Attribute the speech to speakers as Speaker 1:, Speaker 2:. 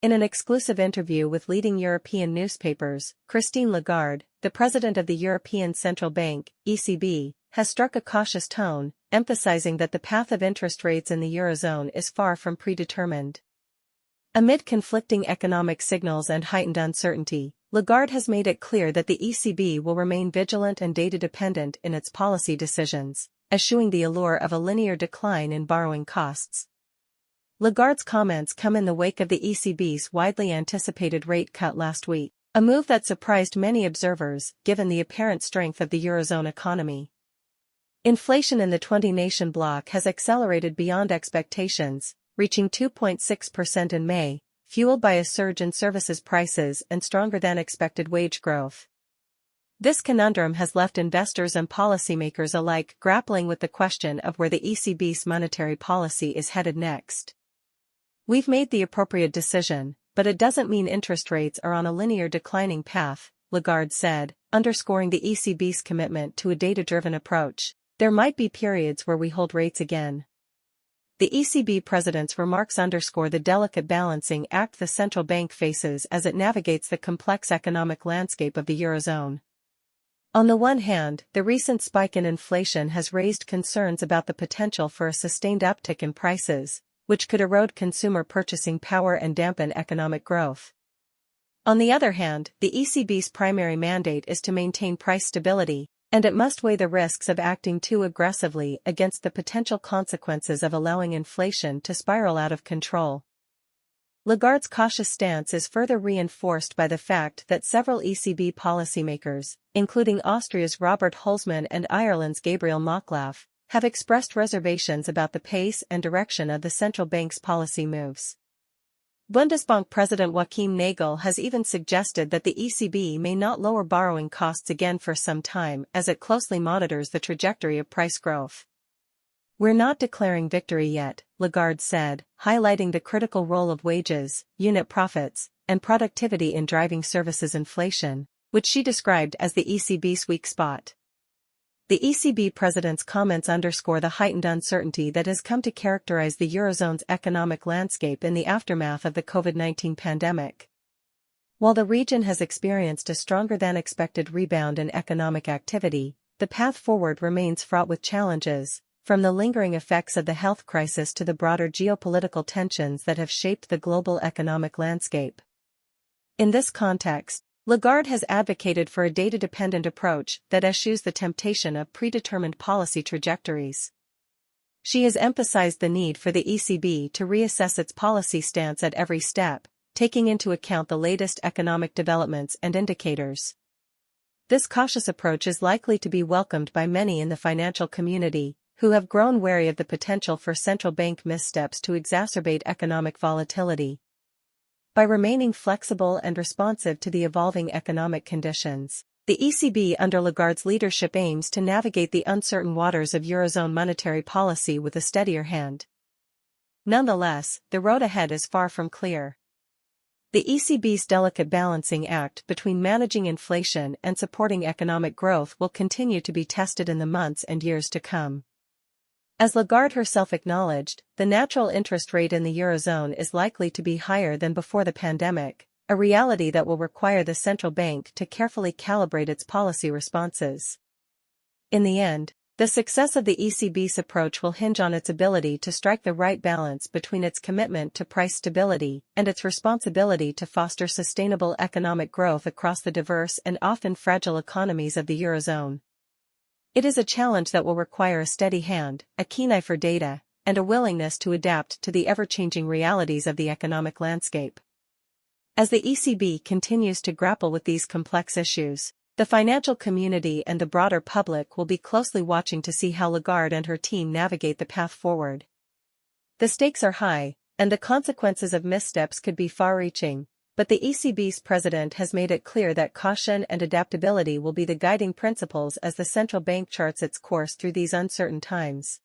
Speaker 1: In an exclusive interview with leading European newspapers, Christine Lagarde, the president of the European Central Bank, ECB, has struck a cautious tone, emphasizing that the path of interest rates in the Eurozone is far from predetermined. Amid conflicting economic signals and heightened uncertainty, Lagarde has made it clear that the ECB will remain vigilant and data-dependent in its policy decisions, eschewing the allure of a linear decline in borrowing costs. Lagarde's comments come in the wake of the ECB's widely anticipated rate cut last week, a move that surprised many observers given the apparent strength of the Eurozone economy. Inflation in the 20-nation bloc has accelerated beyond expectations, reaching 2.6% in May, fueled by a surge in services prices and stronger-than-expected wage growth. This conundrum has left investors and policymakers alike grappling with the question of where the ECB's monetary policy is headed next. "We've made the appropriate decision, but it doesn't mean interest rates are on a linear declining path," Lagarde said, underscoring the ECB's commitment to a data-driven approach. "There might be periods where we hold rates again." The ECB president's remarks underscore the delicate balancing act the central bank faces as it navigates the complex economic landscape of the Eurozone. On the one hand, the recent spike in inflation has raised concerns about the potential for a sustained uptick in prices, which could erode consumer purchasing power and dampen economic growth. On the other hand, the ECB's primary mandate is to maintain price stability, and it must weigh the risks of acting too aggressively against the potential consequences of allowing inflation to spiral out of control. Lagarde's cautious stance is further reinforced by the fact that several ECB policymakers, including Austria's Robert Holzmann and Ireland's Gabriel Mocklaf, have expressed reservations about the pace and direction of the central bank's policy moves. Bundesbank President Joachim Nagel has even suggested that the ECB may not lower borrowing costs again for some time as it closely monitors the trajectory of price growth. "We're not declaring victory yet," Lagarde said, highlighting the critical role of wages, unit profits, and productivity in driving services inflation, which she described as the ECB's weak spot. The ECB president's comments underscore the heightened uncertainty that has come to characterize the Eurozone's economic landscape in the aftermath of the COVID-19 pandemic. While the region has experienced a stronger-than-expected rebound in economic activity, the path forward remains fraught with challenges, from the lingering effects of the health crisis to the broader geopolitical tensions that have shaped the global economic landscape. In this context, Lagarde has advocated for a data-dependent approach that eschews the temptation of predetermined policy trajectories. She has emphasized the need for the ECB to reassess its policy stance at every step, taking into account the latest economic developments and indicators. This cautious approach is likely to be welcomed by many in the financial community, who have grown wary of the potential for central bank missteps to exacerbate economic volatility. By remaining flexible and responsive to the evolving economic conditions, the ECB under Lagarde's leadership aims to navigate the uncertain waters of Eurozone monetary policy with a steadier hand. Nonetheless, the road ahead is far from clear. The ECB's delicate balancing act between managing inflation and supporting economic growth will continue to be tested in the months and years to come. As Lagarde herself acknowledged, the natural interest rate in the Eurozone is likely to be higher than before the pandemic, a reality that will require the central bank to carefully calibrate its policy responses. In the end, the success of the ECB's approach will hinge on its ability to strike the right balance between its commitment to price stability and its responsibility to foster sustainable economic growth across the diverse and often fragile economies of the Eurozone. It is a challenge that will require a steady hand, a keen eye for data, and a willingness to adapt to the ever-changing realities of the economic landscape. As the ECB continues to grapple with these complex issues, the financial community and the broader public will be closely watching to see how Lagarde and her team navigate the path forward. The stakes are high, and the consequences of missteps could be far-reaching, but the ECB's president has made it clear that caution and adaptability will be the guiding principles as the central bank charts its course through these uncertain times.